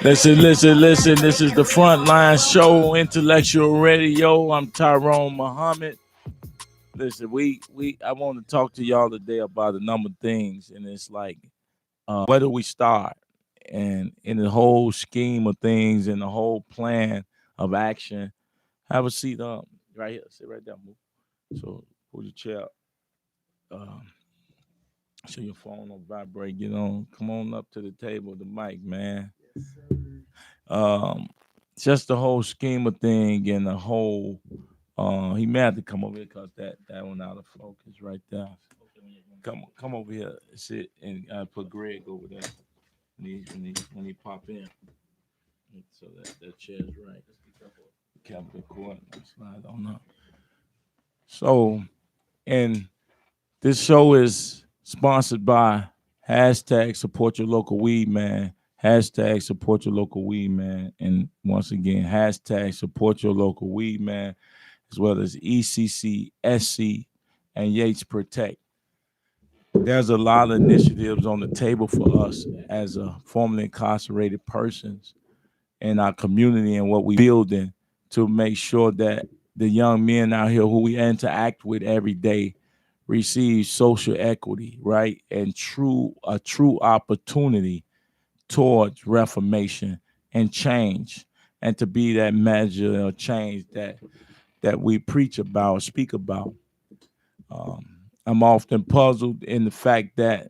Listen. This is the Frontline Show, Intellectual Radio. I'm Tyrone Muhammad. Listen, I want to talk to y'all today about a number of things, and it's like, where do we start? And in the whole scheme of things, in the whole plan of action, have a seat up right here. Sit right there, move. So pull your chair. Um, so your phone will vibrate. Come on up to the table, the mic, man. Um, just the whole scheme of thing and the whole. He may have to come over here because that one out of focus right there. Come over here, sit and put Greg over there when he pop in. So that chair's right. Capital Court slide on up. So, and this show is sponsored by hashtag support your local weed man. Hashtag support your local weed man. And once again, hashtag support your local weed man, as well as ECC, SC, and Yates Protect. There's a lot of initiatives on the table for us as a formerly incarcerated persons in our community and what we're building to make sure that the young men out here who we interact with every day receive social equity, right? And a true opportunity towards reformation and change, and to be that measure of change that we preach about, speak about. I'm often puzzled in the fact that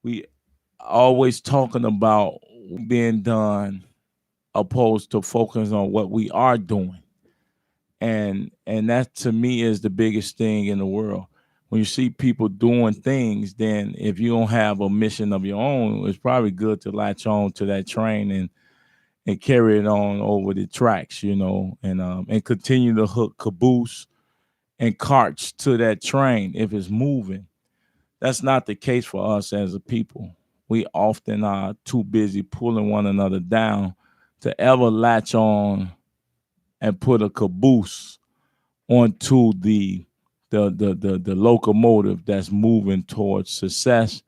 we always talking about being done opposed to focusing on what we are doing. And that to me is the biggest thing in the world. When you see people doing things, then if you don't have a mission of your own, it's probably good to latch on to that train and carry it on over the tracks, and continue to hook caboose and carts to that train if it's moving. That's not the case for us as a people. We often are too busy pulling one another down to ever latch on and put a caboose onto the locomotive that's moving towards success,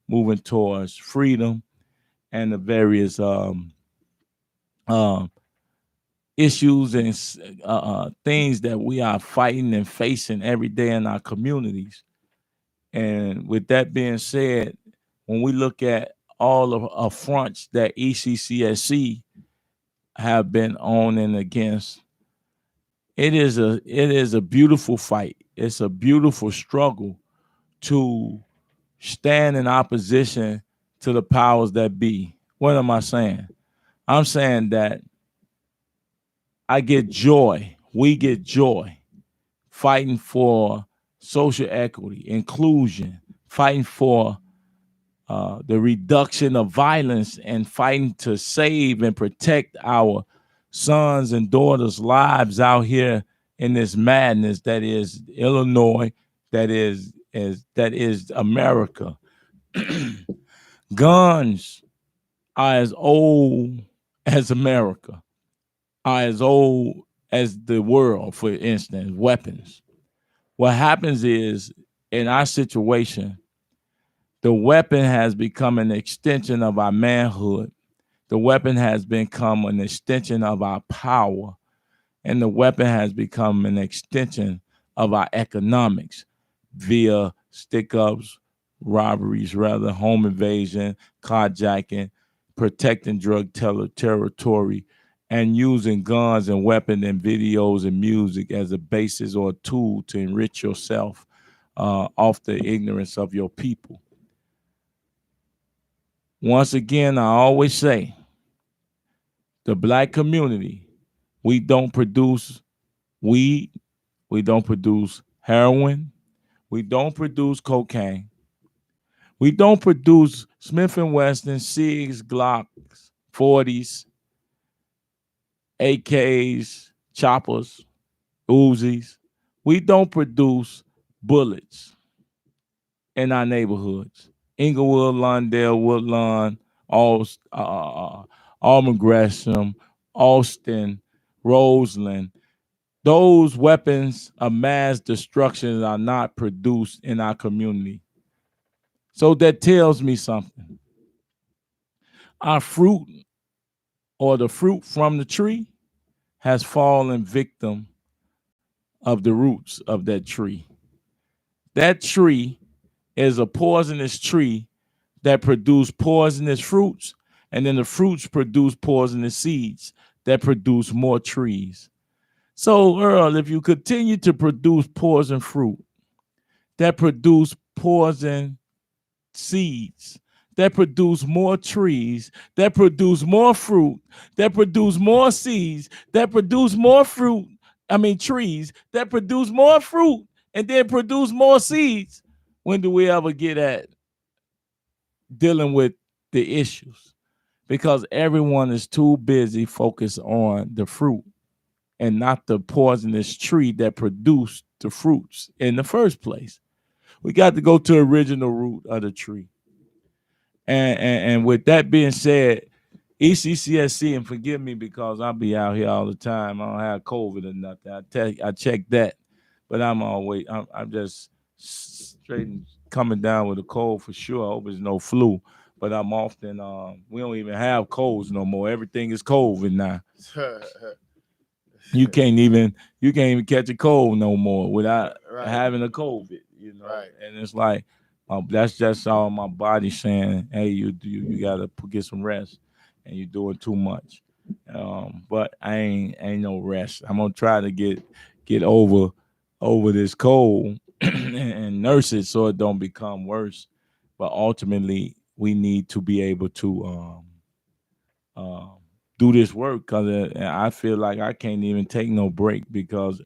moving towards freedom, and the various issues and things that we are fighting and facing every day in our communities. And with that being said, when we look at all of fronts that ECCSC have been on and against, it is a beautiful fight. It's a beautiful struggle to stand in opposition to the powers that be. What am I saying? I'm saying that I get joy. We get joy fighting for social equity, inclusion, fighting for the reduction of violence, and fighting to save and protect our sons and daughters' lives out here in this madness that is Illinois, that is America. Guns are as old as America, are as old as the world, for instance, weapons. What happens is, in our situation, the weapon has become an extension of our manhood. The weapon has become an extension of our power. And the weapon has become an extension of our economics via stick-ups, robberies, rather, home invasion, carjacking, protecting drug territory, and using guns and weapons and videos and music as a basis or a tool to enrich yourself off the ignorance of your people. Once again, I always say, the Black community, we don't produce weed, we don't produce heroin, we don't produce cocaine, we don't produce Smith & Wesson, SIGs, Glocks, 40s, AKs, choppers, Uzis. We don't produce bullets in our neighborhoods. Inglewood, Lawndale, Woodlawn, Auburn Gresham, Austin, Roseland. Those weapons of mass destruction are not produced in our community. So that tells me something. Our fruit or the fruit from the tree has fallen victim of the roots of that tree. That tree is a poisonous tree that produce poisonous fruits, and then the fruits produce poisonous seeds that produce more trees. So, Earl, if you continue to produce poison fruit that produce poison seeds, that produce more trees, that produce more fruit, that produce more seeds, that produce more fruit, trees, that produce more fruit, and then produce more seeds, when do we ever get at dealing with the issues? Because everyone is too busy focused on the fruit and not the poisonous tree that produced the fruits in the first place. We got to go to the original root of the tree. And with that being said, ECCSC, and forgive me because I'll be out here all the time. I don't have COVID or nothing. I check that, but I'm just straight coming down with a cold for sure. I hope it's no flu, but I'm often we don't even have colds no more. Everything is COVID now. You can't even catch a cold no more without having a COVID, Right. And it's like that's just all my body saying, hey, you gotta get some rest, and you're doing too much. But I ain't no rest. I'm gonna try to get over this cold and nurse it so it don't become worse. But ultimately, we need to be able to do this work, because I feel like I can't even take no break, because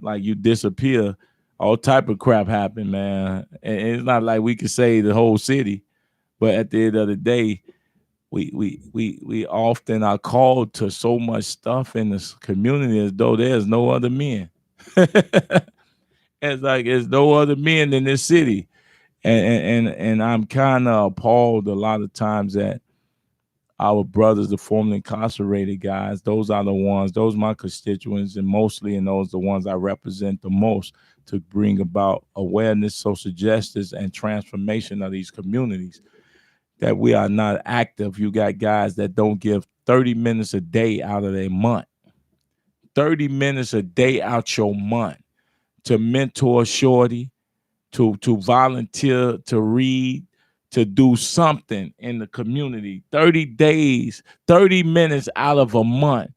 like you disappear, all type of crap happen, man. And it's not like we could save the whole city, but at the end of the day, we often are called to so much stuff in this community as though there's no other men. It's like there's no other men in this city, and I'm kind of appalled a lot of times that our brothers, the formerly incarcerated guys, those are my constituents, and those the ones I represent the most, to bring about awareness, social justice, and transformation of these communities, that we are not active. You got guys that don't give 30 minutes a day out of their month, 30 minutes a day out your month to mentor shorty, to volunteer, to read, to do something in the community. 30 days, 30 minutes out of a month,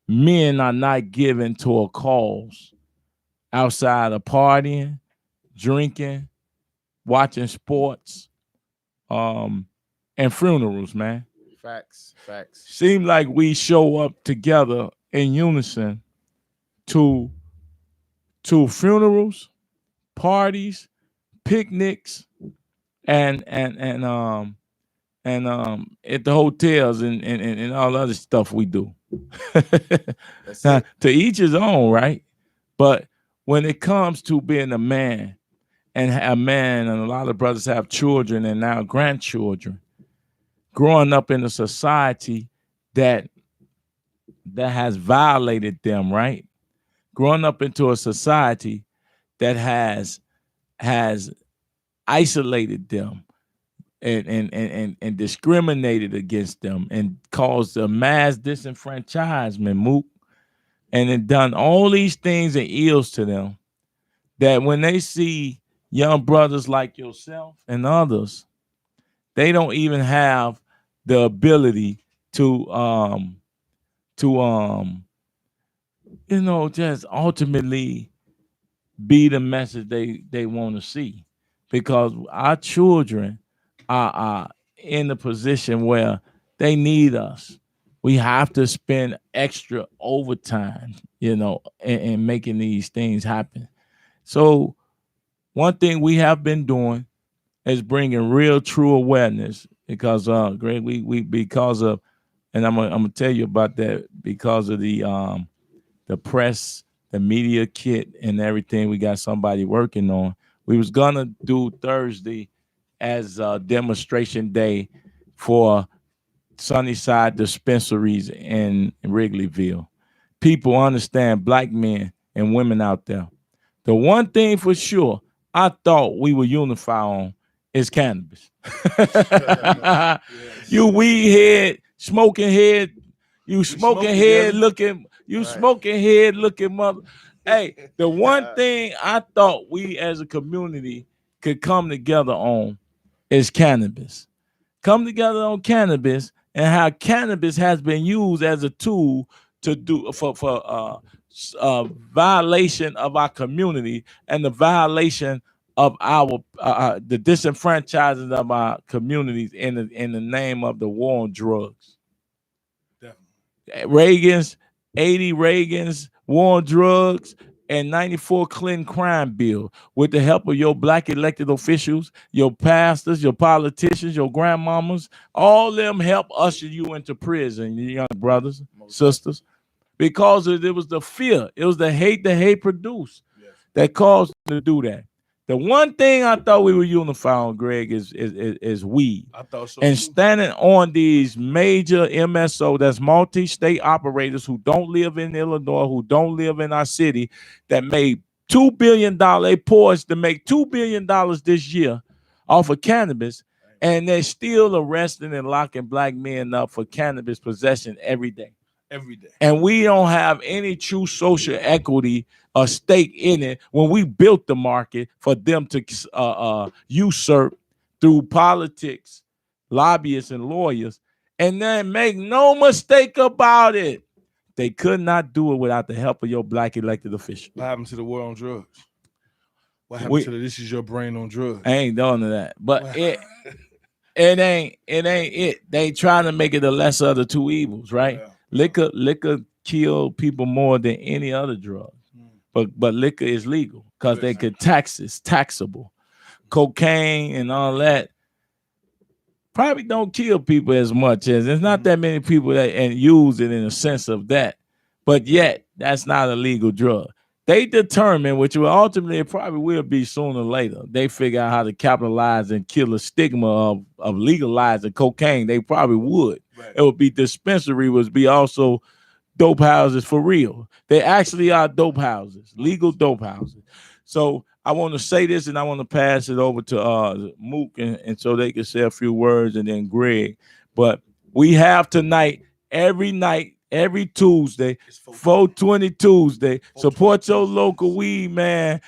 men are not given to a cause outside of partying, drinking, watching sports, and funerals, man. Facts. Seem like we show up together in unison to funerals, parties, picnics, and at the hotels and all other stuff we do. Now, to each his own, right? But when it comes to being a man, and a lot of brothers have children and now grandchildren, growing up in a society that has violated them, right? Growing up into a society that has isolated them and discriminated against them and caused a mass disenfranchisement, Mook, and it done all these things and ills to them, that when they see young brothers like yourself and others, they don't even have the ability to just ultimately be the message they want to see, because our children are in a position where they need us. We have to spend extra overtime, in making these things happen. So one thing we have been doing is bringing real, true awareness, because Greg, we because of, and I'm gonna tell you about that, because of the press, the media kit, and everything. We got somebody working on. We was gonna do Thursday as a demonstration day for Sunnyside dispensaries in Wrigleyville. People understand, black men and women out there. The one thing for sure I thought we would unify on is cannabis. Yes. You weed head, smoking head, You smoking head looking. You smoking head looking mother. Hey, the one thing I thought we as a community could come together on is cannabis. Come together on cannabis and how cannabis has been used as a tool to do for violation of our community and the violation of our the disenfranchising of our communities in the name of the war on drugs. Reagan's 80 Reagan's war on drugs and 94 Clinton crime bill with the help of your black elected officials, your pastors, your politicians, your grandmamas, all them help usher you into prison, you young brothers, sisters, because it was the fear, it was the hate produced that caused them to do that. The one thing I thought we were unified on, Greg, is weed. I thought so. And standing on these major MSO, that's multi-state operators who don't live in Illinois, who don't live in our city, that made $2 billion. They poised to make $2 billion this year off of cannabis, and they're still arresting and locking black men up for cannabis possession every day. Every day. And we don't have any true social equity or stake in it when we built the market for them to usurp through politics, lobbyists, and lawyers. And then make no mistake about it, they could not do it without the help of your black elected official. What happened to the war on drugs? What happened to the this is your brain on drugs? I ain't done to that. But it ain't it. They trying to make it the lesser of the two evils, right? Yeah. Liquor kill people more than any other drug, but liquor is legal because they could tax it's taxable. Cocaine and all that probably don't kill people as much as there's not that many people that and use it in a sense of that, but yet that's not a legal drug. They determine, which will ultimately it probably will be sooner or later. They figure out how to capitalize and kill the stigma of legalizing cocaine. They probably would. Right. It would be dispensary, would be also dope houses for real. They actually are dope houses, legal dope houses. So I want to say this, and I want to pass it over to Mook, and so they can say a few words, and then Greg. But we have tonight, every night, every Tuesday, 420 Tuesday. Support your local weed man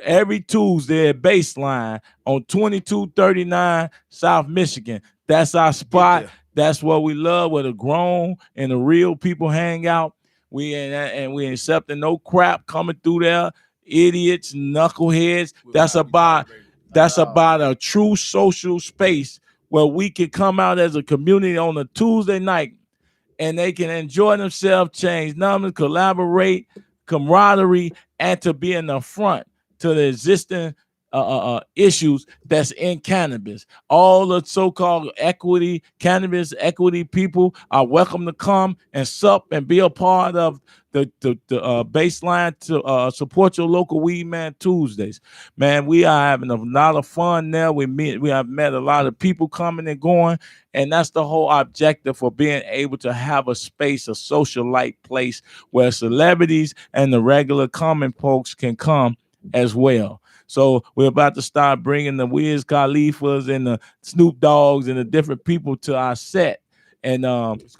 every Tuesday at Baseline on 2239 South Michigan. That's our spot. That's what we love, where the grown and the real people hang out. We ain't accepting no crap coming through there. Idiots, knuckleheads. That's about a true social space where we can come out as a community on a Tuesday night and they can enjoy themselves, change numbers, collaborate, camaraderie, and to be in the front to the existing issues that's in cannabis. All the so-called cannabis equity people are welcome to come and sup and be a part of the Baseline to support your local weed man Tuesdays. Man, we are having a lot of fun there. We have met a lot of people coming and going, and that's the whole objective for being able to have a space, a social light place where celebrities and the regular common folks can come as well. So we're about to start bringing the Wiz Khalifas and the Snoop Dogs and the different people to our set. And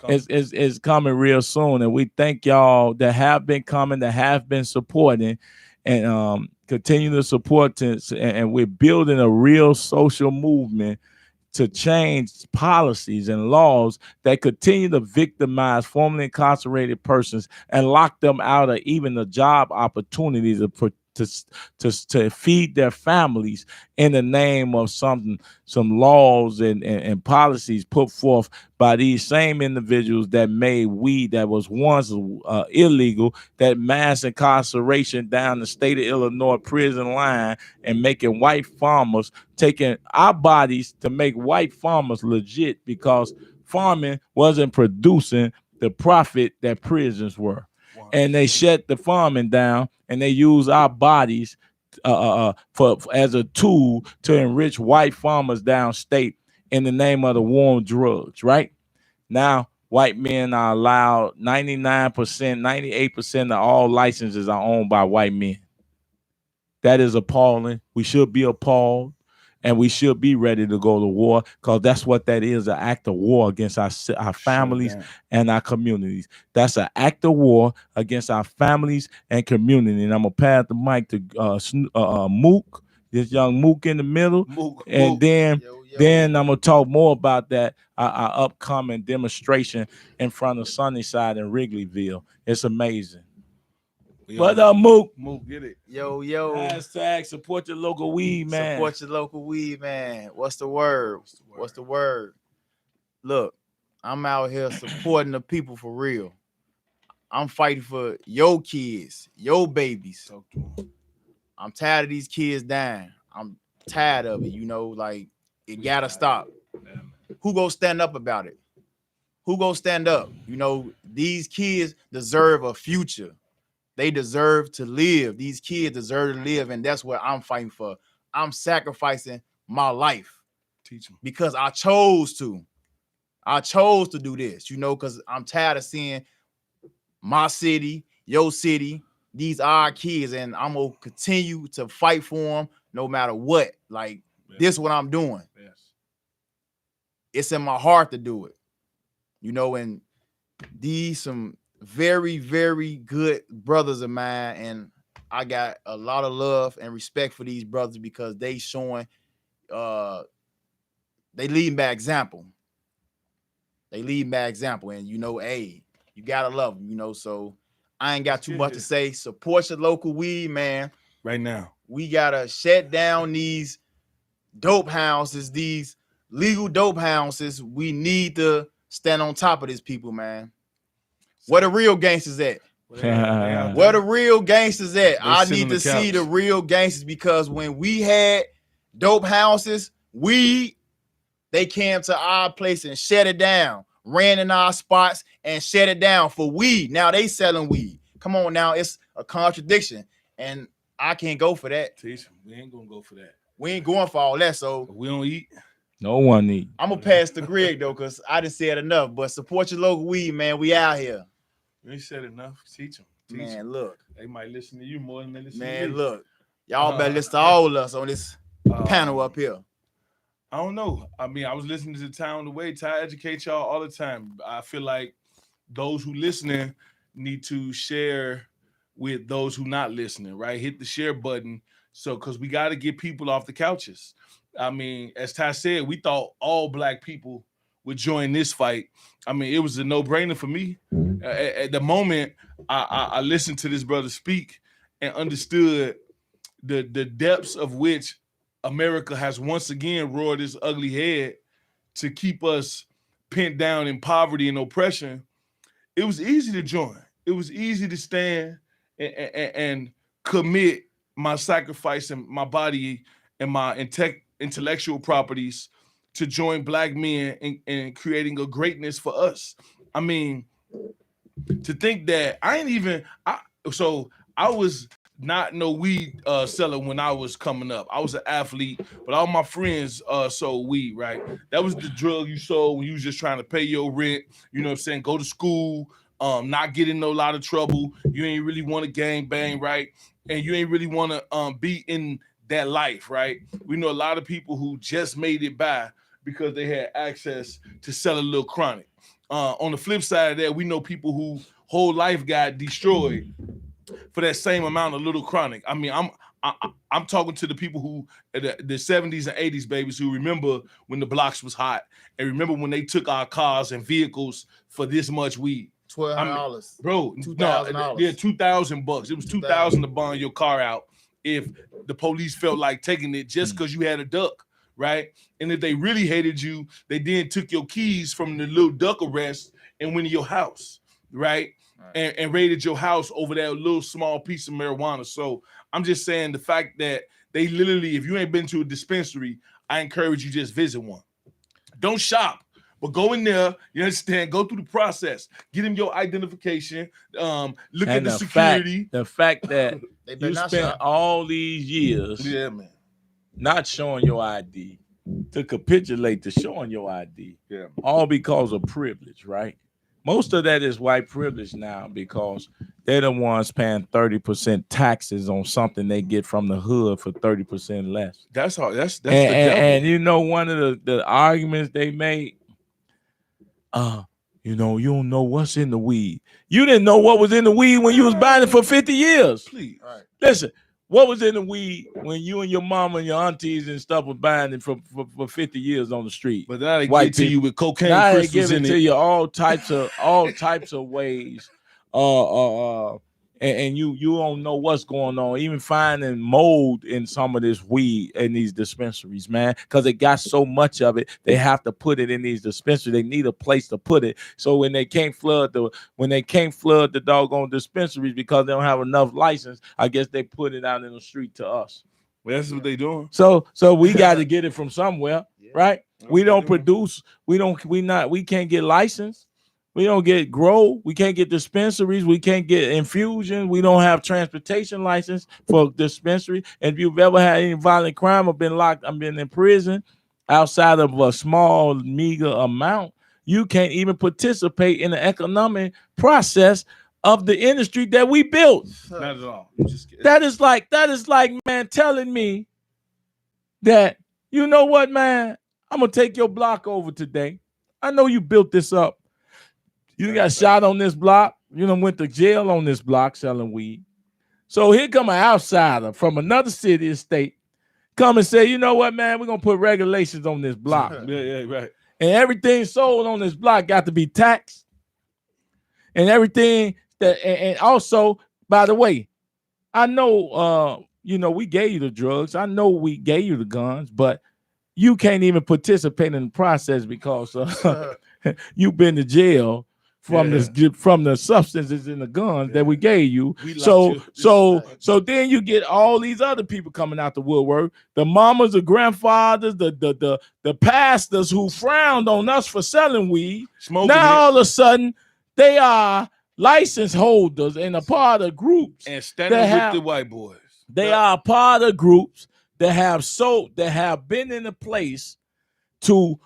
it's coming real soon. And we thank y'all that have been coming, that have been supporting, and continue to support. And we're building a real social movement to change policies and laws that continue to victimize formerly incarcerated persons and lock them out of even the job opportunities to feed their families in the name of some laws and policies put forth by these same individuals that made weed that was once illegal, that mass incarceration down the state of Illinois prison line, and making white farmers, taking our bodies to make white farmers legit because farming wasn't producing the profit that prisons were. And they shut the farming down, and they use our bodies for as a tool to enrich white farmers downstate in the name of the war on drugs. Right now, white men are allowed 99%, 98% of all licenses are owned by white men. That is appalling. We should be appalled. and we should be ready to go to war, because that's what that is, an act of war against our families and our communities. That's an act of war against our families and community. And I'm going to pass the mic to Mook, this young Mook in the middle. And then I'm going to talk more about that, our upcoming demonstration in front of Sunnyside and Wrigleyville. It's amazing. What up, Mook? Mook, get it. Yo. Hashtag support your local weed, man. Support your local weed, man. What's the word? Look, I'm out here supporting the people for real. I'm fighting for your kids, your babies. I'm tired of these kids dying. I'm tired of it, like it gotta stop. Who gonna stand up about it? Who gonna stand up? These kids deserve a future. They deserve to live. These kids deserve to live, and that's what I'm fighting for. I'm sacrificing my life. Teach them. Because I chose to. I chose to do this, because I'm tired of seeing my city, your city, these are our kids, and I'm going to continue to fight for them no matter what. Like, this is what I'm doing. Yes. It's in my heart to do it. And these some very, very good brothers of mine, and I got a lot of love and respect for these brothers because they showing, they leading by example. And hey, you gotta love them, so I ain't got too much to say. Support your local weed, man. Right now. We gotta shut down these dope houses, these legal dope houses. We need to stand on top of these people, man. Where the real gangsters at? Where the real gangsters at? I need to see the real gangsters, because when we had dope houses, they came to our place and shut it down, ran in our spots and shut it down for weed. Now they selling weed. Come on now, it's a contradiction, and I can't go for that. We ain't gonna go for that. We ain't going for all that. So we don't eat. No one eat. I'm gonna pass the Greg though, because I didn't say it enough. But support your local weed, man. We out here. You ain't said enough. Teach them. Man, look. They might listen to you more than they listen to me. Man, look. Y'all better listen to all of us on this panel up here. I don't know. I mean, I was listening to Ty on the way. Ty educate y'all all the time. I feel like those who listening need to share with those who not listening, right? Hit the share button. So, because we got to get people off the couches. I mean, as Ty said, we thought all black people would join this fight. I mean, it was a no-brainer for me. At the moment, I listened to this brother speak and understood the depths of which America has once again roared its ugly head to keep us pinned down in poverty and oppression. It was easy to join. It was easy to stand and commit my sacrifice and my body and my intellectual properties to join black men in creating a greatness for us. I mean, to think that I was not no weed seller when I was coming up. I was an athlete, but all my friends sold weed, right? That was the drug you sold when you was just trying to pay your rent, you know what I'm saying? Go to school, not get in no lot of trouble. You ain't really want to gang bang, right? And you ain't really want to be in that life, right? We know a lot of people who just made it by because they had access to sell a little chronic. On the flip side of that, we know people who whole life got destroyed for that same amount of little chronic. I mean, I'm talking to the people who the 70s and 80s babies who remember when the blocks was hot and remember when they took our cars and vehicles for this much weed. $1,200, bro. $2,000. Yeah, $2,000. It was $2,000 to bond your car out if the police felt like taking it just because you had a duck, right? And if they really hated you, they then took your keys from the little duck arrest and went to your house, right? And raided your house over that little small piece of marijuana. So I'm just saying the fact that they literally, if you ain't been to a dispensary, I encourage you just visit one. Don't shop, but go in there, you understand, go through the process, get them your identification, look at the security. The fact that you spent all these years not showing your ID, to capitulate to showing your ID, all because of privilege, right? Most of that is white privilege now because they're the ones paying 30% taxes on something they get from the hood for 30% less. That's all. That's the and, devil. and you know, one of the arguments they made, you don't know what's in the weed. You didn't know what was in the weed when you was buying it for 50 years. Please. Right. Listen, what was in the weed when you and your mama and your aunties and stuff were buying it for 50 years on the street? But now they White give it to you with cocaine Now they crystals give in it to it. you all types of ways. And you don't know what's going on. Even finding mold in some of this weed in these dispensaries, man, because they got so much of it, they have to put it in these dispensaries. They need a place to put it. So when they can't flood the doggone dispensaries because they don't have enough license, I guess they put it out in the street to us. Well, that's what they doing. So we got to get it from somewhere, right? That's We what don't they doing. produce. We can't get licensed. We don't get grow. We can't get dispensaries. We can't get infusion. We don't have transportation license for dispensary. And if you've ever had any violent crime or been locked, I've been in prison outside of a small, meager amount, you can't even participate in the economic process of the industry that we built. Not at all. That is like, man, telling me that, you know what, man, I'm going to take your block over today. I know you built this up. You got shot on this block. You done went to jail on this block selling weed. So here come an outsider from another city or state, come and say, you know what, man, we're going to put regulations on this block. Yeah, right. And everything sold on this block got to be taxed. And everything that, and also, by the way, I know, we gave you the drugs. I know we gave you the guns, but you can't even participate in the process because you've been to jail from the substances in the guns that we gave you. So then you get all these other people coming out the woodwork, the mamas, the grandfathers, the pastors who frowned on us for selling weed. Now all of a sudden they are license holders and a part of groups and standing with the white boys. They are a part of groups that have been in a place to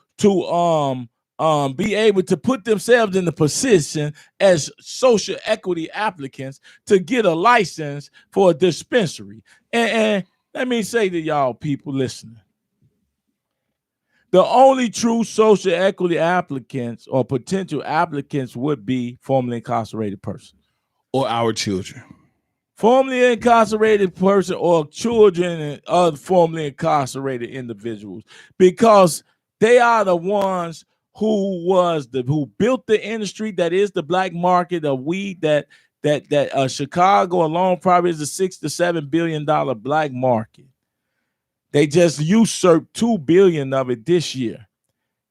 be able to put themselves in the position as social equity applicants to get a license for a dispensary. And let me say to y'all people listening, the only true social equity applicants or potential applicants would be formerly incarcerated persons. Or our children. Formerly incarcerated person or children and other formerly incarcerated individuals, because they are the ones who built the industry that is the black market of weed that Chicago alone probably is a $6 to $7 billion black market. They just usurped $2 billion of it this year,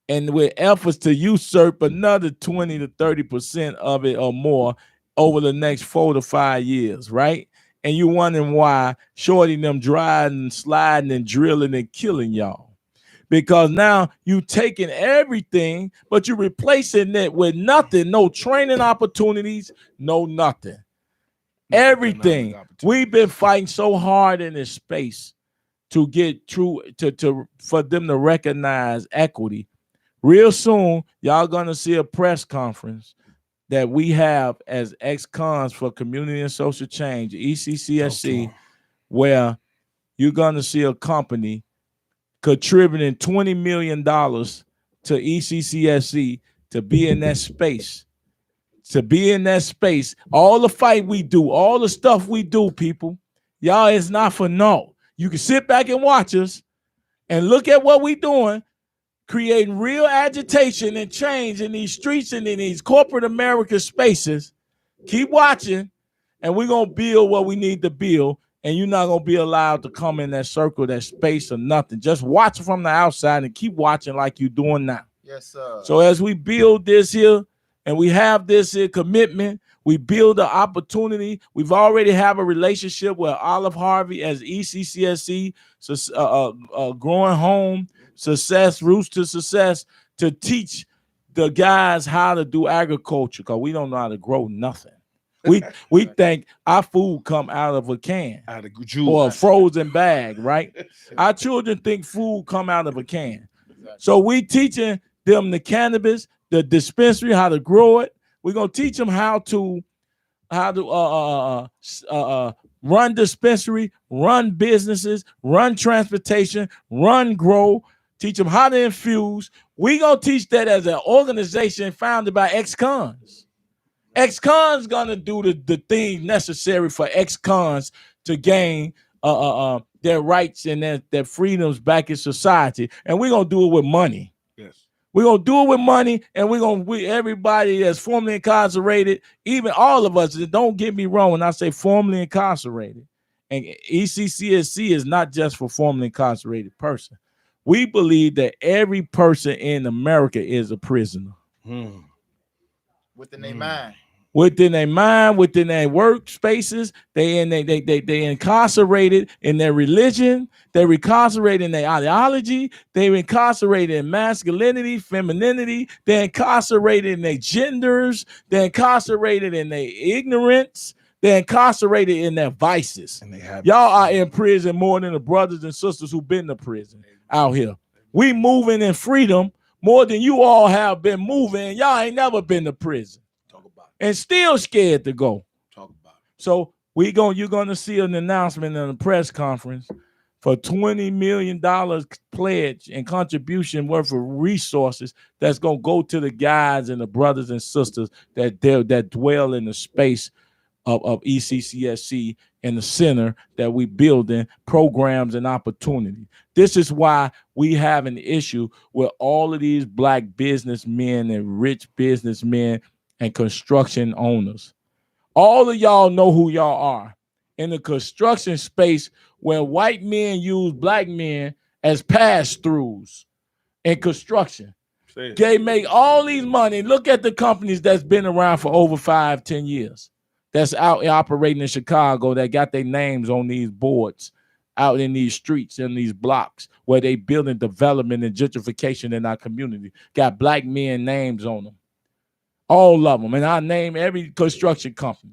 and with efforts to usurp another 20 to 30% of it or more over the next 4 to 5 years, right? And you wondering why Shorty them driving, sliding, and drilling and killing y'all. Because now you taking everything, but you're replacing it with nothing, no training opportunities, no nothing. Everything. We've been fighting so hard in this space to get through for them to recognize equity. Real soon, y'all gonna see a press conference that we have as ExCons for Community and Social Change, ECCSC, where you're gonna see a company contributing $20 million to ECCSC to be in that space. To be in that space. All the fight we do, all the stuff we do, people, y'all, it's not for naught. You can sit back and watch us and look at what we doing, creating real agitation and change in these streets and in these corporate America spaces. Keep watching, and we're going to build what we need to build. And you're not going to be allowed to come in that circle, that space, or nothing. Just watch from the outside and keep watching like you're doing now. Yes, sir. So as we build this here and we have this here commitment, we build an opportunity. We've already have a relationship with Olive Harvey as ECCSC, Growing Home Success, Roots to Success, to teach the guys how to do agriculture, because we don't know how to grow nothing. We think our food come out of a can or a frozen bag, right? Our children think food come out of a can. So we teaching them the cannabis, the dispensary, how to grow it. We're gonna teach them how to run dispensary, run businesses, run transportation, run grow. Teach them how to infuse. We're gonna teach that as an organization founded by ex-cons. Ex-cons gonna do the things necessary for ex-cons to gain their rights and their freedoms back in society, and we're gonna do it with money. Yes, we're gonna do it with money, and everybody that's formerly incarcerated, even all of us. Don't get me wrong when I say formerly incarcerated, and ECCSC is not just for formerly incarcerated person. We believe that every person in America is a prisoner. Within their mind. Within their mind, within their workspaces, they incarcerated in their religion, they're incarcerated in their ideology, they're incarcerated in masculinity, femininity, they're incarcerated in their genders, they're incarcerated in their ignorance, they're incarcerated in their vices. Y'all are in prison more than the brothers and sisters who've been to prison out here. We moving in freedom more than you all have been moving. Y'all ain't never been to prison. And still scared to go. Talk about it. So you're gonna see an announcement in a press conference for $20 million pledge and contribution worth of resources that's gonna go to the guys and the brothers and sisters that dwell in the space of ECCSC and the center that we building programs and opportunity. This is why we have an issue with all of these black businessmen and rich businessmen and construction owners. All of y'all know who y'all are in the construction space where white men use black men as pass-throughs in construction. They make all these money. Look at the companies that's been around for over 5-10 years. That's out operating in Chicago that got their names on these boards out in these streets, in these blocks where they building development and gentrification in our community. Got black men names on them. All of them. And I name every construction company.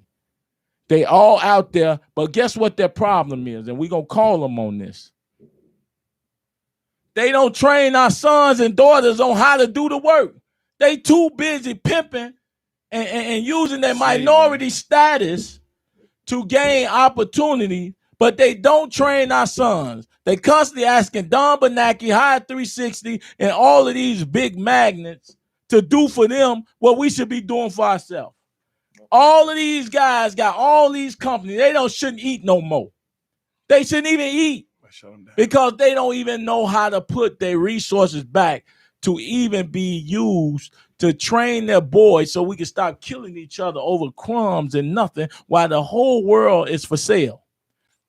They all out there, but guess what their problem is? And we're going to call them on this. They don't train our sons and daughters on how to do the work. They too busy pimping and using their minority status to gain opportunity, but they don't train our sons. They constantly asking Don Bernanke, High 360, and all of these big magnets to do for them what we should be doing for ourselves. All of these guys got all these companies. They shouldn't eat no more. They shouldn't even eat because they don't even know how to put their resources back to even be used to train their boys so we can stop killing each other over crumbs and nothing while the whole world is for sale.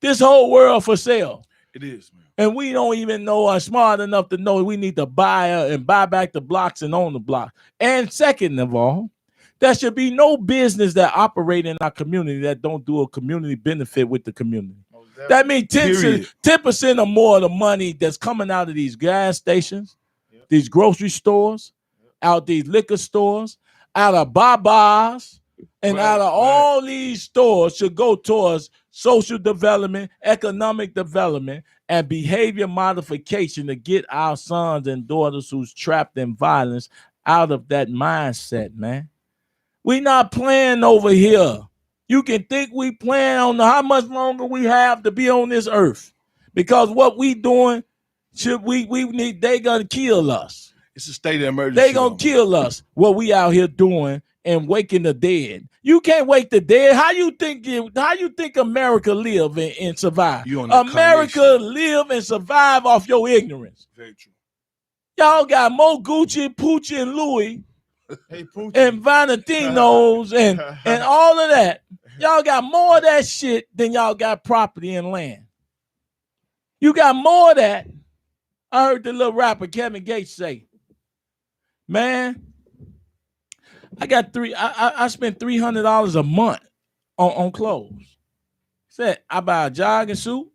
This whole world for sale. It is, man. And we don't even know are smart enough to know we need to buy back the blocks and own the block. And second of all, there should be no business that operate in our community that don't do a community benefit with the community. That means 10% or more of the money that's coming out of these gas stations, these grocery stores, out these liquor stores, out of Baba's, and out of all these stores should go towards social development, economic development, and behavior modification to get our sons and daughters who's trapped in violence out of that mindset, man. We not playing over here. You can think we playing on how much longer we have to be on this earth. Because what we doing, they gonna kill us. It's a state of emergency. They gonna kill us, what we out here doing and waking the dead. You can't wake the dead. How you think America live and survive? America live and survive off your ignorance. Very true. Y'all got more Gucci, Poochie, and Louis, and Valentinos and all of that. Y'all got more of that shit than y'all got property and land. You got more of that. I heard the little rapper Kevin Gates say, man, I spent $300 a month on clothes. He said, I buy a jogging suit,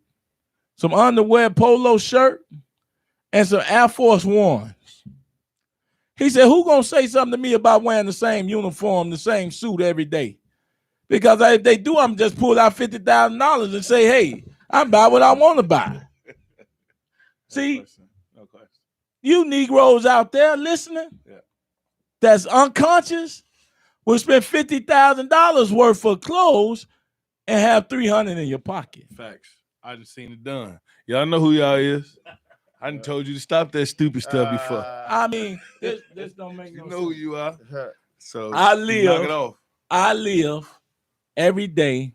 some underwear polo shirt, and some Air Force Ones. He said, who gonna say something to me about wearing the same uniform, the same suit every day? Because if they do, I'm just pull out $50,000 and say, hey, I buy what I want to buy. See, no question. You Negroes out there listening, that's unconscious, will spend $50,000 worth of clothes and have $300 in your pocket. Facts. I just seen it done. Y'all know who y'all is. I done told you to stop that stupid stuff before. I mean, this don't make no You sense. know who you are. So I you knock it off. I live every day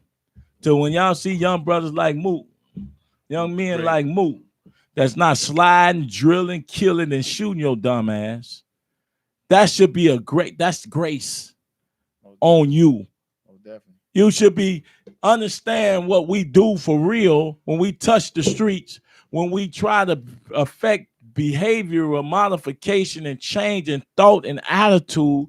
to when y'all see young brothers like Moot, young men like Moot, that's not sliding, drilling, killing, and shooting your dumb ass. That should be that's grace on you. Oh, definitely. You should be understand what we do for real when we touch the streets, when we try to affect behavioral modification and change in thought and attitude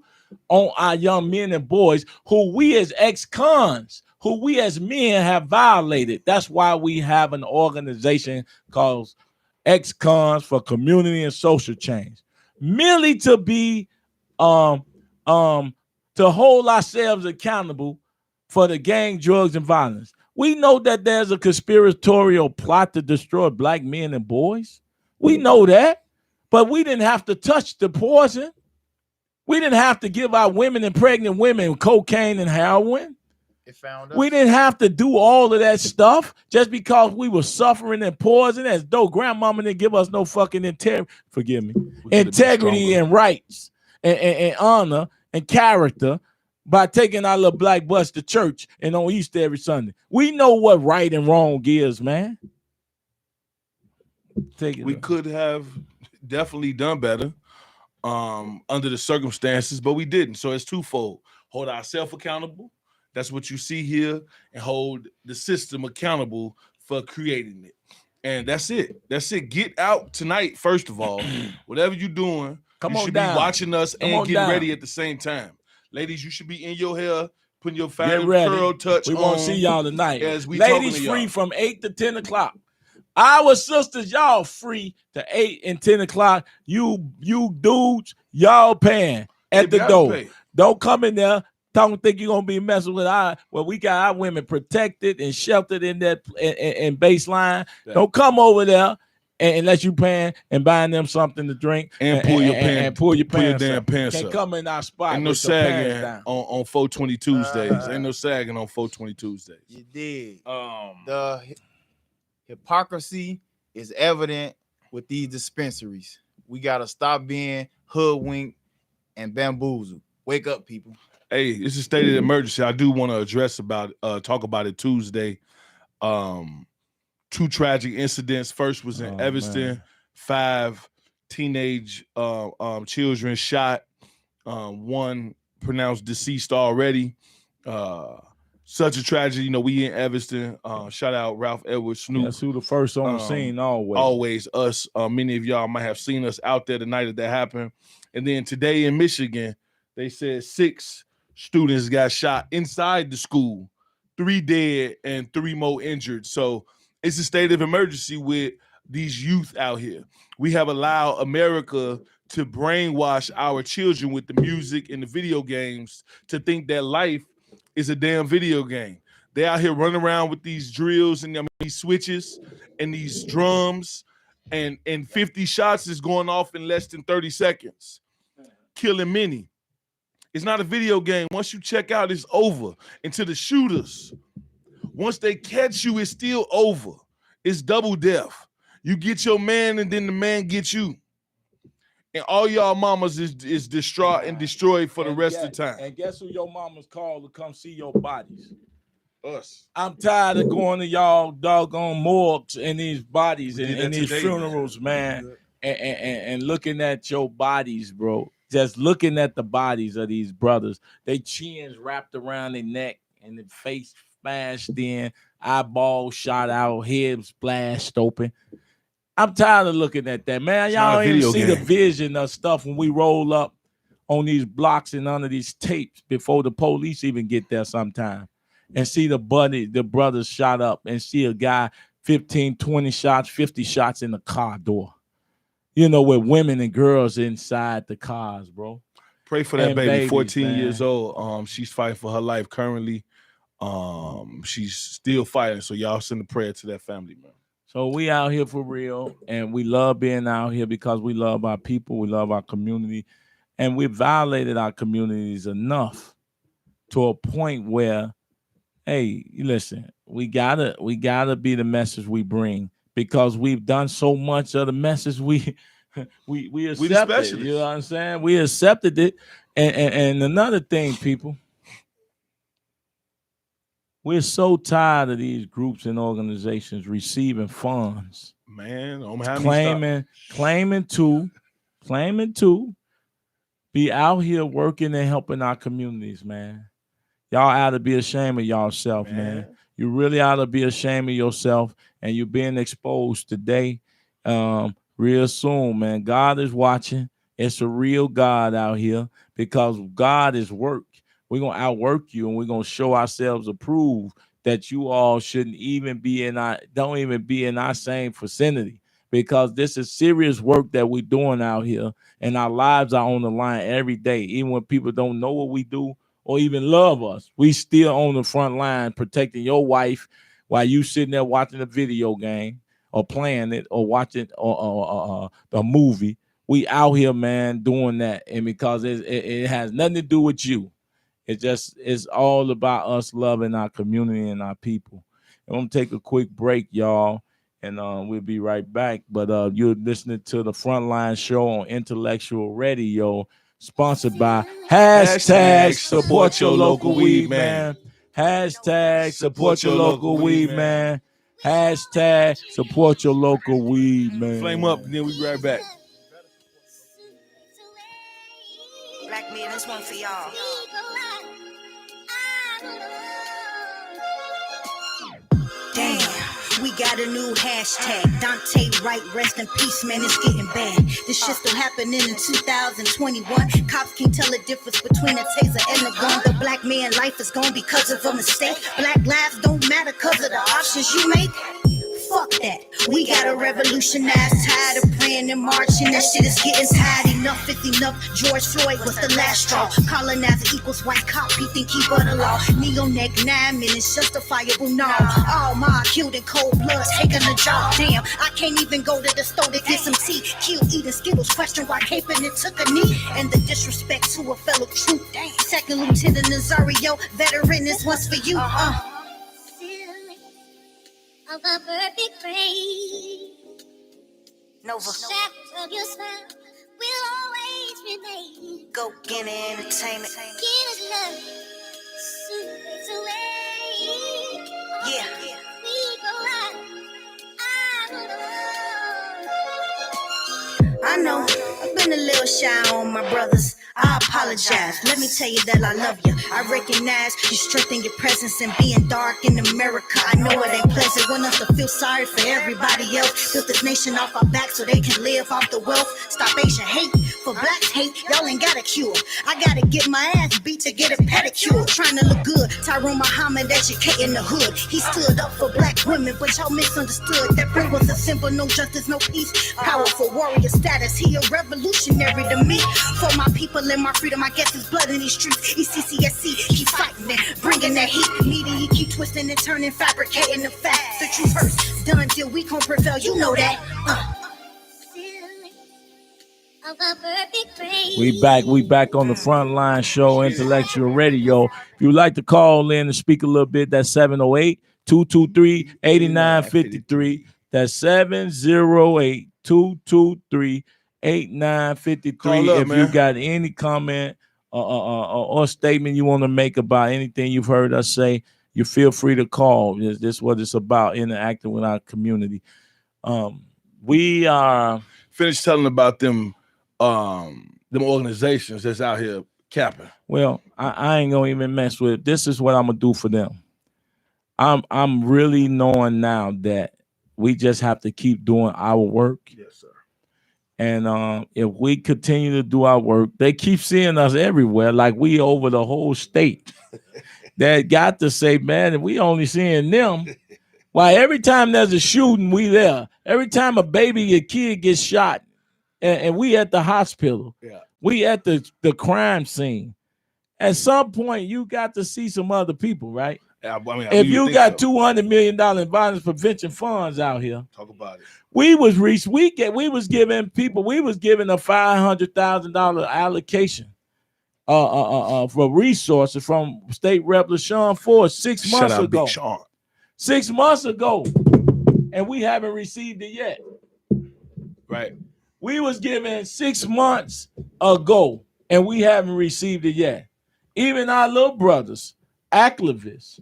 on our young men and boys who we as ex-cons, who we as men have violated. That's why we have an organization called ExCons for community and social change, merely to be to hold ourselves accountable for the gang, drugs, and violence. We know that there's a conspiratorial plot to destroy black men and boys. We know that, but we didn't have to touch the poison. We didn't have to give our women and pregnant women cocaine and heroin. It found us. We didn't have to do all of that stuff just because we were suffering and poison, as though grandmama didn't give us no fucking integrity and rights and honor and character by taking our little black bus to church and on Easter every Sunday. We know what right and wrong is, man. We could have definitely done better under the circumstances, but we didn't. So it's twofold. Hold ourselves accountable. That's what you see here, and hold the system accountable for creating it. And that's it. That's it. Get out tonight, first of all. Whatever you're doing, you should be watching us and getting ready at the same time. Ladies, you should be in your hair, putting your final curl touch on. We won't see y'all tonight. Ladies, free from 8 to 10 o'clock. Our sisters, y'all free to 8 and 10 o'clock. You dudes, y'all paying at the door. Don't come in there. Don't think you're gonna be messing with we got our women protected and sheltered in that and baseline. Yeah. Don't come over there unless you paying and buying them something to drink and pull your pants damn pants up. Come in our spot. Ain't no sagging on 420 Tuesdays. Ain't no sagging on 420 Tuesdays. You did. The hypocrisy is evident with these dispensaries. We gotta stop being hoodwinked and bamboozled. Wake up, people. Hey, it's a state of emergency. I do want to talk about it Tuesday. 2 tragic incidents. First was in Evanston. Man. 5 teenage children shot. 1 pronounced deceased already. Such a tragedy. We in Evanston. Shout out Ralph Edwards, Snoop. That's who the first on the scene always. Always us. Many of y'all might have seen us out there the night that happened. And then today in Michigan, they said 6 students got shot inside the school, 3 dead and 3 more injured. So it's a state of emergency with these youth out here. We have allowed America to brainwash our children with the music and the video games to think that life is a damn video game. They out here running around with these drills and these switches and these drums, and 50 shots is going off in less than 30 seconds, killing many. It's not a video game. Once you check out, it's over. And to the shooters, once they catch you, it's still over. It's double death. You get your man, and then the man gets you. And all y'all mamas is distraught and destroyed for the rest of the time. And guess who your mamas called to come see your bodies? Us. I'm tired of going to y'all doggone morgues and these bodies and these funerals, man, and looking at your bodies, bro. Just looking at the bodies of these brothers, they chins wrapped around their neck and the face smashed in, eyeballs shot out, head splashed open. I'm tired of looking at that, man. Y'all don't even see the vision of stuff when we roll up on these blocks and under these tapes before the police even get there sometime, and see the brothers shot up, and see a guy 15, 20 shots, 50 shots in the car door. With women and girls inside the cars, bro. Pray for that baby, babies, 14 man. Years old. She's fighting for her life currently. She's still fighting, so y'all send a prayer to that family, man. So we out here for real, and we love being out here because we love our people, we love our community, and we violated our communities enough to a point where, hey, listen, we gotta be the message we bring, because we've done so much of the message we accepted. You know what I'm saying? We accepted it. And another thing, people, we're so tired of these groups and organizations receiving funds. Man, claiming to be out here working and helping our communities, man. Y'all ought to be ashamed of yourself, man. You really ought to be ashamed of yourself, and you're being exposed today. Real soon, man. God is watching. It's a real God out here, because God is work. We're gonna outwork you, and we're gonna show ourselves approved that you all shouldn't even be don't even be in our same vicinity, because this is serious work that we're doing out here, and our lives are on the line every day. Even when people don't know what we do or even love us, we still on the front line protecting your wife while you sitting there watching a video game or playing it or watching a movie. We out here, man, doing that, and because it has nothing to do with you. It's all about us loving our community and our people. And I'm gonna take a quick break, y'all, and we'll be right back. But you're listening to the Frontline show on Intellectual Radio, sponsored by hashtag support your local weed man. Hashtag support your local weed man. Hashtag support your local weed man. Flame up, and then we be right back. Black man, this one for y'all. Damn, we got a new hashtag. Dante Wright, rest in peace, man, it's getting bad. This shit still happening in 2021. Cops can't tell the difference between a taser and a gun. The black man life is gone because of a mistake. Black lives don't matter because of the options you make. Fuck that. We gotta revolutionize. Tired of praying and marching. That shit is getting tired. Enough is enough. George Floyd was the last straw. Colonizer equals white cop. He think he but the law. Neo neck 9 minutes. Justifiable no. All my killed in cold blood. Taking the job. Damn, I can't even go to the store to get some tea. Killed eating Skittles. Question why caping it took a knee. And the disrespect to a fellow troop. Damn. Second Lieutenant Nazario. Veteran, this one's for you. Of a perfect rain. Nova. Shadows of your smile will always remain. Go get entertainment. Get us love. Soothes away. Yeah. We go out. I know. I've been a little shy on my brothers. I apologize. Let me tell you that I love you. I recognize your strength and your presence and being dark in America. I know it ain't pleasant. Want us to feel sorry for everybody else. Built this nation off our back so they can live off the wealth. Stop Asian hate. For blacks hate, y'all ain't got a cure. I gotta get my ass beat to get a pedicure. Trying to look good. Tyrone Muhammad educating the hood. He stood up for black women, but y'all misunderstood. That prayer was a symbol, no justice, no peace. Powerful warrior status. He a revolutionary to me. For my people and my freedom, I guess it's blood in these streets. ECCSC, keep fighting it, bringing that heat. Media, keep twisting and turning, fabricating the facts. The truth hurts, done deal, we gon' prevail, you know that. We back on the Frontline show, Intellectual Radio. If you'd like to call in and speak a little bit, that's 708-223-8953. That's 708-223-8953. 8953. If you got any comment or statement you want to make about anything you've heard us say, you feel free to call. This is what it's about, interacting with our community. We are finished telling about them organizations that's out here capping. Well, I ain't gonna even mess with it. This is what I'm gonna do for them. I'm really knowing now that we just have to keep doing our work. Yes, sir. And if we continue to do our work, they keep seeing us everywhere, like we over the whole state. They got to say, man, if we only seeing them, why every time there's a shooting, we there. Every time a kid gets shot, and we at the hospital, we at the crime scene. At some point, you got to see some other people, right? If you got $200 million in violence prevention funds out here, talk about it. We was giving a $500,000 allocation for resources from State Rep LaShawn Ford 6 months Shout out ago. Big Sean. 6 months ago, and we haven't received it yet. Right. We was given 6 months ago, and we haven't received it yet. Even our little brothers, activists,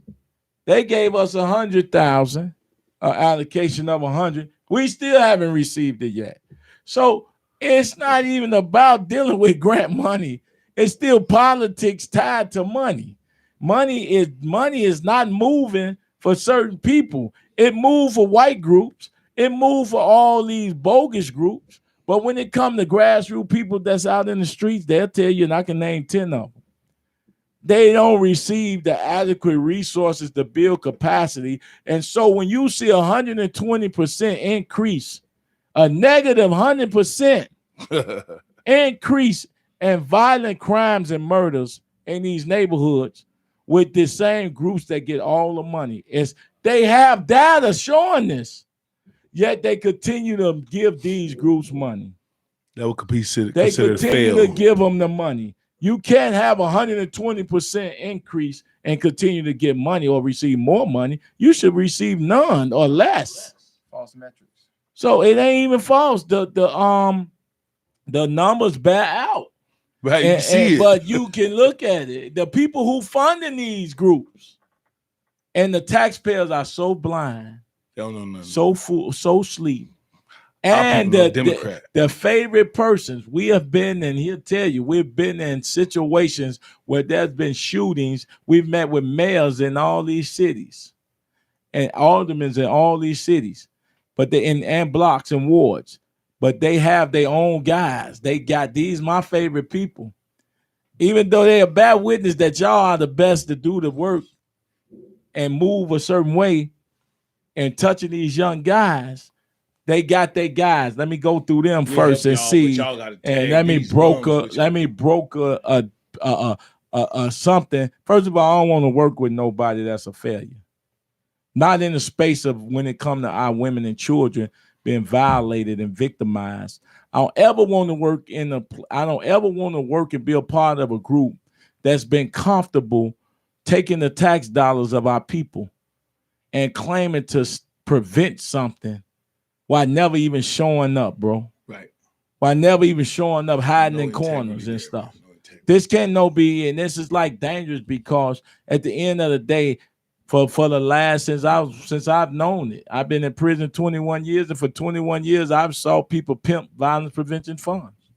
they gave us 100,000, allocation of 100. We still haven't received it yet. So it's not even about dealing with grant money. It's still politics tied to money. Money is not moving for certain people. It moved for white groups. It moved for all these bogus groups. But when it comes to grassroots people that's out in the streets, they'll tell you, and I can name 10 of them. They don't receive the adequate resources to build capacity. And so when you see 120% increase, a negative 100% increase in violent crimes and murders in these neighborhoods with the same groups that get all the money, they have data showing this, yet they continue to give these groups money. That would be considered They continue fail. to give them the money. You can't have 120% increase and continue to get money or receive more money. You should receive none or less. False metrics. So it ain't even false. The numbers bear out. Right, you see it. But you can look at it. The people who funding these groups and the taxpayers are so blind, they don't know nothing. so full, so sleep. And the favorite persons, we have been, and he'll tell you, we've been in situations where there's been shootings. We've met with mayors in all these cities and aldermen in all these cities, but they're in blocks and wards. But they have their own guys. They got these my favorite people. Even though they're a bad witness that y'all are the best to do the work and move a certain way and touching these young guys, they got their guys. Let me go through them first and see. And let me broker something. First of all, I don't want to work with nobody that's a failure. Not in the space of when it comes to our women and children being violated and victimized. I don't ever want to work and be a part of a group that's been comfortable taking the tax dollars of our people and claiming to prevent something while never even showing up, bro. Right. While never even showing up, hiding in corners and stuff. This can't be, and this is like dangerous because at the end of the day, for the last since I've known it, I've been in prison 21 years, and for 21 years I've saw people pimp violence prevention funds.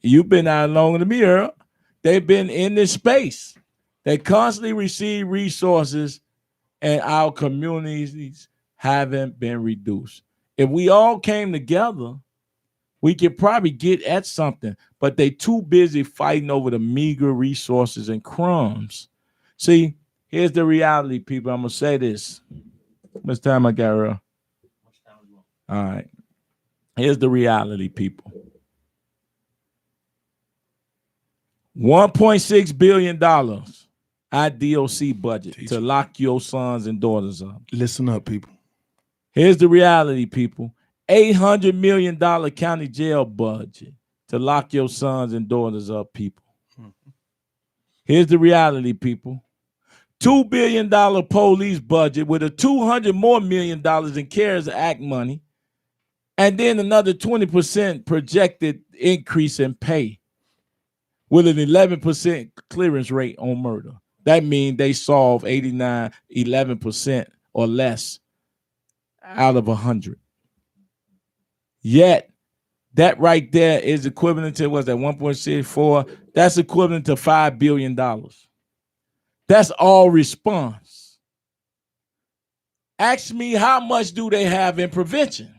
You've been out longer than me, Earl. They've been in this space. They constantly receive resources, and our communities haven't been reduced. If we all came together, we could probably get at something, but they too busy fighting over the meager resources and crumbs. See, here's the reality, people. I'm going to say this. How much time I got, Earl? All right. Here's the reality, people. $1.6 billion IDOC budget to lock your sons and daughters up. Listen up, people. Here's the reality, people. $800 million county jail budget to lock your sons and daughters up, people. Here's the reality, people. $2 billion police budget with a $200 more million in CARES Act money, and then another 20% projected increase in pay with an 11% clearance rate on murder. That means they solve 11% or less out of 100. Yet, that right there is equivalent to, what's that, 1.64? That's equivalent to $5 billion. That's all response. Ask me, how much do they have in prevention?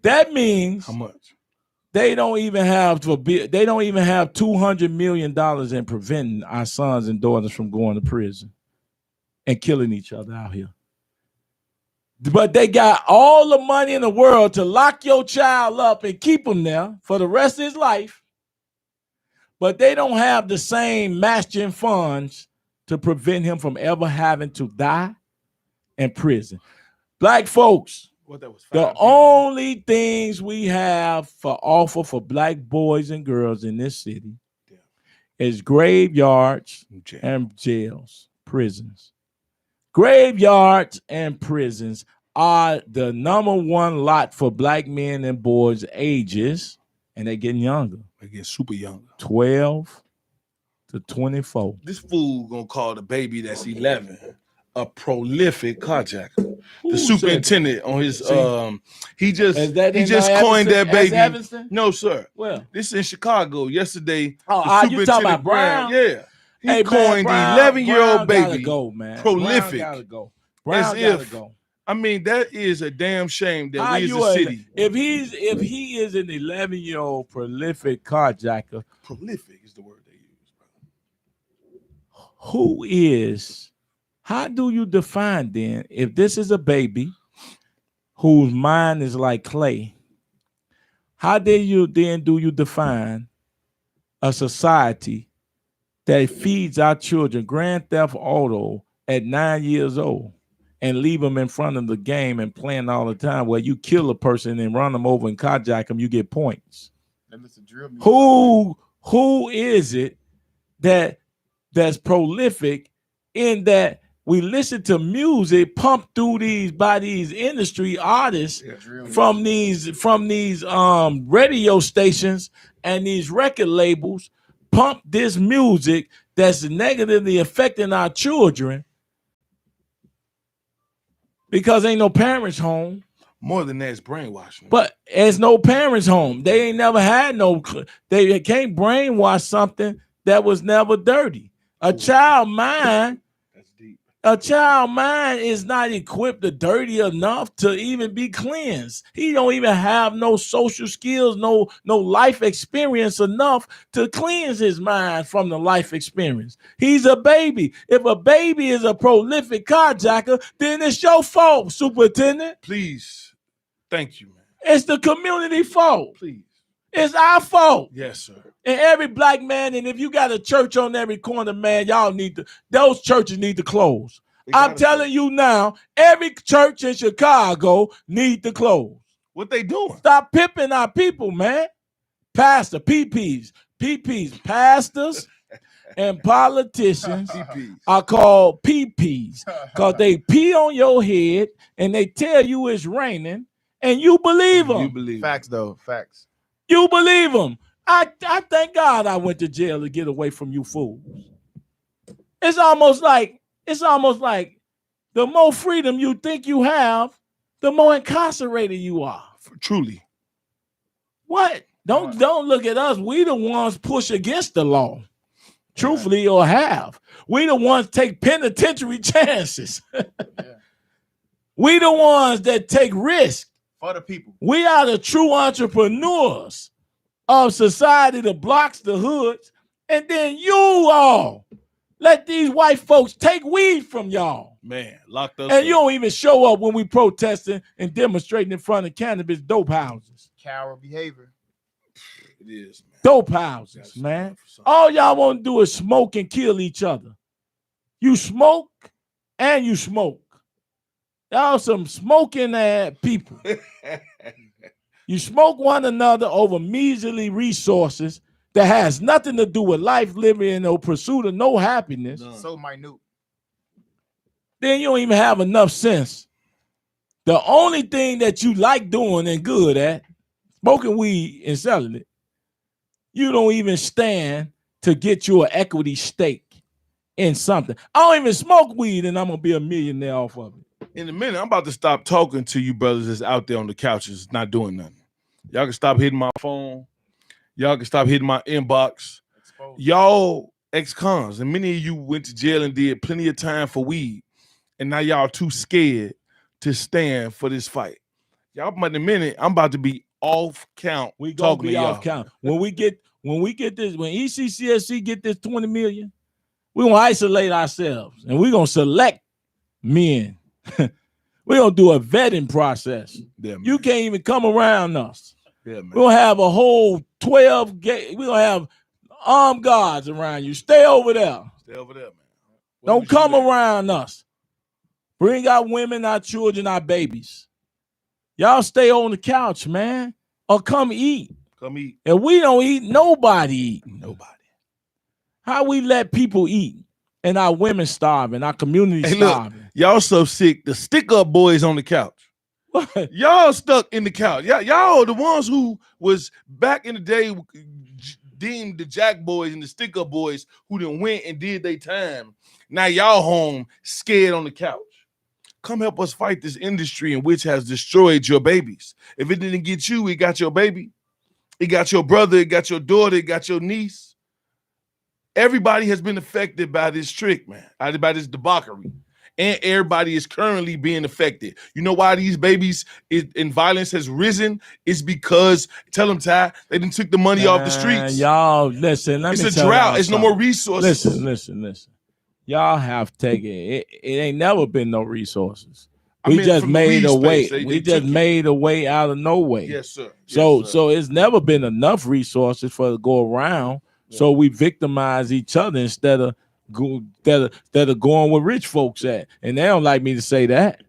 That means how much? They don't even have $200 million in preventing our sons and daughters from going to prison and killing each other out here. But they got all the money in the world to lock your child up and keep him there for the rest of his life. But they don't have the same matching funds to prevent him from ever having to die in prison. Black folks, the only things we have for offer for black boys and girls in this city is graveyards and jails, prisons. Graveyards and prisons are the number one lot for black men and boys ages, and they're getting younger. They get super young. 12 to 24. This fool gonna call the baby that's 11 a prolific carjacker. The superintendent on his he just coined that baby. No, sir. Well, this is in Chicago yesterday. You talking about Brown? Yeah. He coined the 11-year-old baby go, man. prolific. Brown gotta go. Brown gotta go. I mean, that is a damn shame that we as a city. If he is an 11-year-old prolific carjacker. Prolific is the word they use, brother. Who is, how do you define then, if this is a baby whose mind is like clay, how do you define a society that feeds our children Grand Theft Auto at 9 years old and leave them in front of the game and playing all the time, where you kill a person and run them over and carjack them, you get points? Who is it that's prolific in that we listen to music pumped through by these industry artists from these radio stations and these record labels, pump this music that's negatively affecting our children because ain't no parents home. More than that, it's brainwashing. But there's no parents home. They ain't never had they can't brainwash something that was never dirty. A child mind is not equipped or dirty enough to even be cleansed. He don't even have no social skills, no life experience enough to cleanse his mind from the life experience. He's a baby. If a baby is a prolific carjacker, then it's your fault, Superintendent. Please. Thank you, man. It's the community fault. Please. It's our fault. Yes, sir. And every black man, and if you got a church on every corner, man, those churches need to close. I'm telling you now, every church in Chicago need to close. What they doing? Stop pimping our people, man. Pastor, PPs, pastors and politicians are called PPs because they pee on your head and they tell you it's raining and you believe them. You believe facts, though. Facts. You believe them. I thank God I went to jail to get away from you fools. It's almost like the more freedom you think you have, the more incarcerated you are. Truly. What? Don't look at us. We the ones push against the law. Truthfully, or have. We the ones take penitentiary chances. We the ones that take risks. For the people. We are the true entrepreneurs of society, the blocks, the hoods, and then you all let these white folks take weed from y'all. Man, locked us and up. You don't even show up when we protesting and demonstrating in front of cannabis dope houses. Coward behavior. It is, man. Dope houses, man. All y'all want to do is smoke and kill each other. You smoke and you smoke. Y'all some smoking people. You smoke one another over measly resources that has nothing to do with life, living, and no pursuit of no happiness. None. So minute. Then you don't even have enough sense. The only thing that you like doing and good at, smoking weed and selling it, you don't even stand to get you an equity stake in something. I don't even smoke weed and I'm going to be a millionaire off of it. In a minute, I'm about to stop talking to you brothers that's out there on the couches not doing nothing. Y'all can stop hitting my phone. Y'all can stop hitting my inbox. Y'all ex-cons, and many of you went to jail and did plenty of time for weed, and now y'all too scared to stand for this fight. Y'all, in a minute, I'm about to be off count. We gonna be off count. When we get this, when ECCSC get this 20 million, we're gonna isolate ourselves and we're gonna select men. We're gonna do a vetting process. Yeah, you can't even come around us. Yeah, man. We're gonna have a whole 12 we're gonna have armed guards around you. Stay over there. Stay over there, man. Don't come around us. Bring our women, our children, our babies. Y'all stay on the couch, man, or come eat. Come eat. And we don't eat, nobody eat. Nobody. How we let people eat and our women starving, our community Hey, look, starving. y'all so sick. The stick-up boys on the couch. What? Y'all stuck in the couch. Y'all the ones who was back in the day deemed the jack boys and the stick-up boys who done went and did their time. Now y'all home scared on the couch. Come help us fight this industry in which has destroyed your babies. If it didn't get you, it got your baby. It got your brother. It got your daughter. It got your niece. Everybody has been affected by this trick, man. By this debauchery. And everybody is currently being affected. You know why these babies in violence has risen? It's because, tell them, Ty, they done took the money off the streets. Y'all, listen, It's a drought. It's no more resources. Listen. Y'all have taken it. It ain't never been no resources. I We mean, just from the made weed a way. space, they We took just it. made a way out of no way. Yes, sir. So it's never been enough resources for it to go around. Yeah. So we victimize each other instead of going where rich folks at. And they don't like me to say that.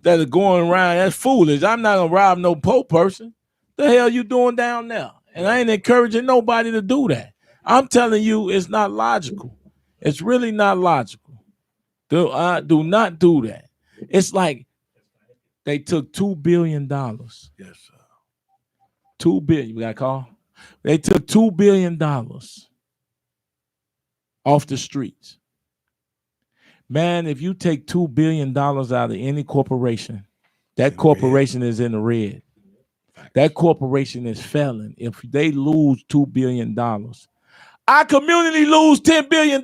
That are going around, that's foolish. I'm not gonna rob no poor person. The hell you doing down there? And I ain't encouraging nobody to do that. I'm telling you, it's not logical. It's really not logical. Do not do that. It's like they took $2 billion. Yes, sir. $2 billion. You got a call? They took $2 billion off the streets. Man, if you take $2 billion out of any corporation, that corporation is in the red. That corporation is failing. If they lose $2 billion, our community lose $10 billion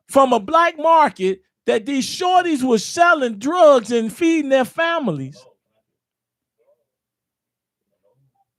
from a black market that these shorties were selling drugs and feeding their families.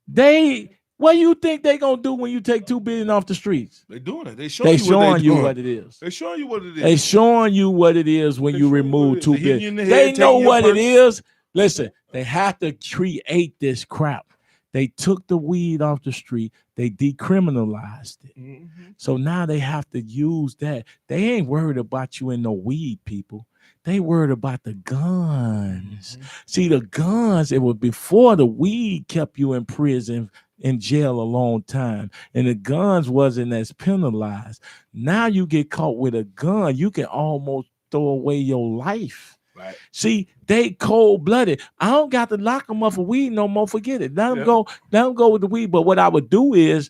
What do you think they gonna do when you take $2 billion off the streets? They doing it. They showing you what it is. They showing you what it is. They showing you what it is when you remove $2 billion. They know what it is. Listen, they have to create this crap. They took the weed off the street. They decriminalized it. Mm-hmm. So now they have to use that. They ain't worried about you in no weed, people. They worried about the guns. Mm-hmm. See, the guns, it was before the weed kept you in prison, in jail a long time. And the guns wasn't as penalized. Now you get caught with a gun, you can almost throw away your life. Right. See, they cold-blooded. I don't got to lock them up for weed no more. Forget it. Let them go. Let them go with the weed. But what I would do is,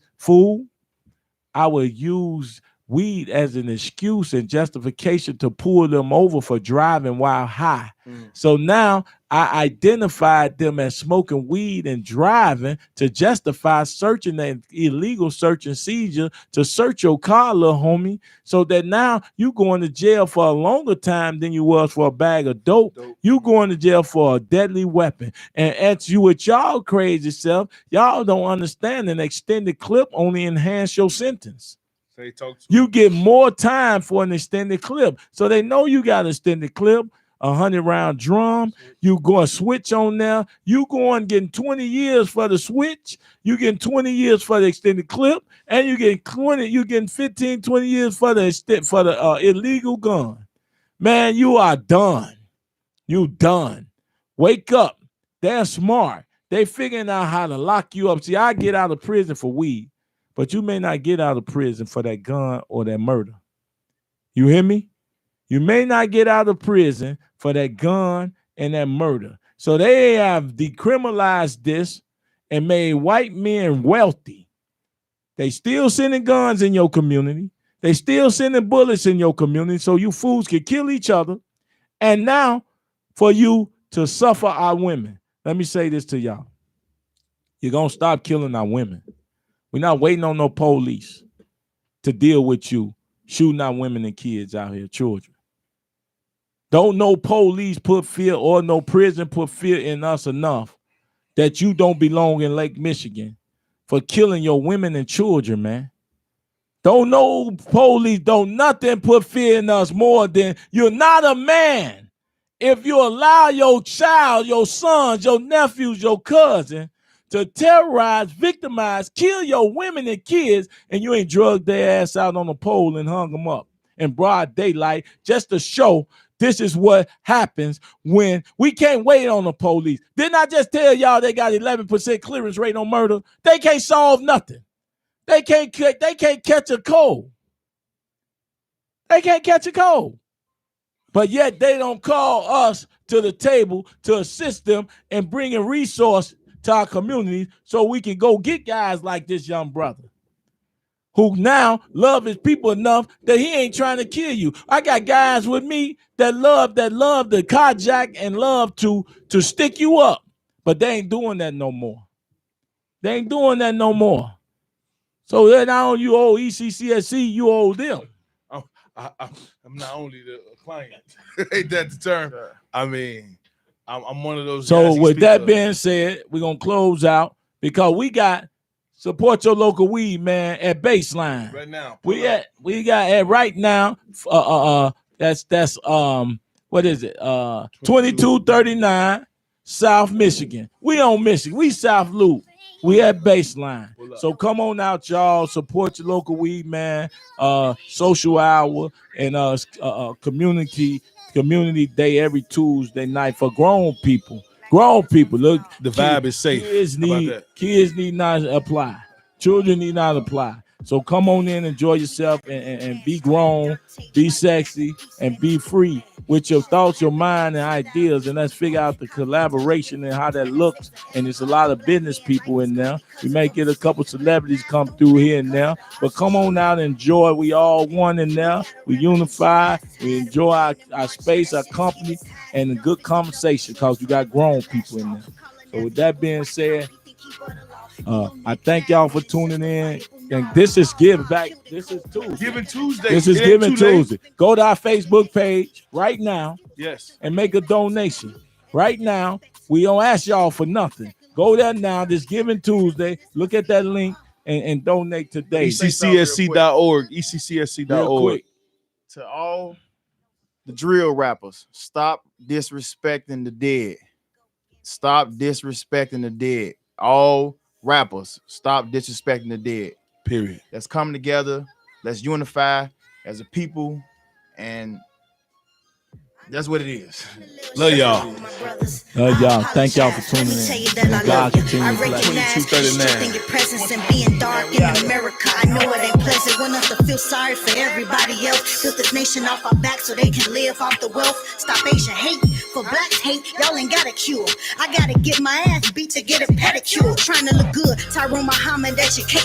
I would use weed as an excuse and justification to pull them over for driving while high. So now I identified them as smoking weed and driving to justify searching that illegal search and seizure to search your car, little homie, so that now you going to jail for a longer time than you was for a bag of dope. You going to jail for a deadly weapon. And as you with y'all crazy self, y'all don't understand an extended clip only enhance your sentence. You get more time for an extended clip. So they know you got an extended clip, 100-round drum. You go and switch on there. You going getting 20 years for the switch. You getting 20 years for the extended clip. And you getting 15, 20 years for the illegal gun. Man, you are done. You done. Wake up. They're smart. They figuring out how to lock you up. See, I get out of prison for weed. But you may not get out of prison for that gun or that murder. You hear me? You may not get out of prison for that gun and that murder. So they have decriminalized this and made white men wealthy. They still sending guns in your community. They still sending bullets in your community so you fools can kill each other. And now for you to suffer our women. Let me say this to y'all. You're going to stop killing our women. We're not waiting on no police to deal with you shooting our women and kids out here, children. Don't no police put fear or no prison put fear in us enough that you don't belong in Lake Michigan for killing your women and children, man. Don't no police, don't nothing put fear in us more than you're not a man. If you allow your child, your sons, your nephews, your cousin to terrorize, victimize, kill your women and kids, and you ain't drugged their ass out on a pole and hung them up in broad daylight just to show this is what happens when we can't wait on the police. Didn't I just tell y'all they got 11% clearance rate on murder? They can't solve nothing. They can't catch a cold. They can't catch a cold. But yet they don't call us to the table to assist them in bringing resource to our communities so we can go get guys like this young brother who now love his people enough that he ain't trying to kill you. I got guys with me that love the carjack and love to stick you up, but they ain't doing that no more. They ain't doing that no more. So then now you owe ECCSC, you owe them. I'm not only the client. Ain't that the term? Sure. I mean, I'm one of those. So with that being said, we're gonna close out because we got support your local weed man at Baseline. Right now. We got at right now. That's what is it? 2239 South Michigan. We on Michigan. We South Loop. We at Baseline. So come on out, y'all. Support your local weed man. Social hour and community day every Tuesday night for grown people. Grown people. Look, the vibe is safe. Kids need not apply. Children need not apply. So come on in, enjoy yourself, and be grown, be sexy, and be free with your thoughts, your mind, and ideas. And let's figure out the collaboration and how that looks. And there's a lot of business people in there. We may get a couple celebrities come through here and there. But come on out and enjoy. We all one in there. We unify. We enjoy our space, our company, and a good conversation because we got grown people in there. So with that being said, I thank y'all for tuning in. And this is Give Back. This is Tuesday. Giving Tuesday. This is Giving Tuesday. Go to our Facebook page right now. Yes. And make a donation. Right now, we don't ask y'all for nothing. Go there now. This Giving Tuesday. Look at that link and donate today. ECCSC.org. ECCSC.org. To all the drill rappers, stop disrespecting the dead. Stop disrespecting the dead. All rappers, stop disrespecting the dead. Period. Let's come together. Let's unify as a people, and that's what it is. Love y'all. Love y'all. Thank y'all for tuning in. God continue to bless. 2239. Your presence and being dark in America. I know it ain't pleasant. Want us to feel sorry for everybody else. Built this nation off our back so they can live off the wealth. Stop Asian hate. For blacks hate, y'all ain't got a cure. I gotta get my ass beat to get a pedicure. Trying to look good. Tyrone Muhammad educated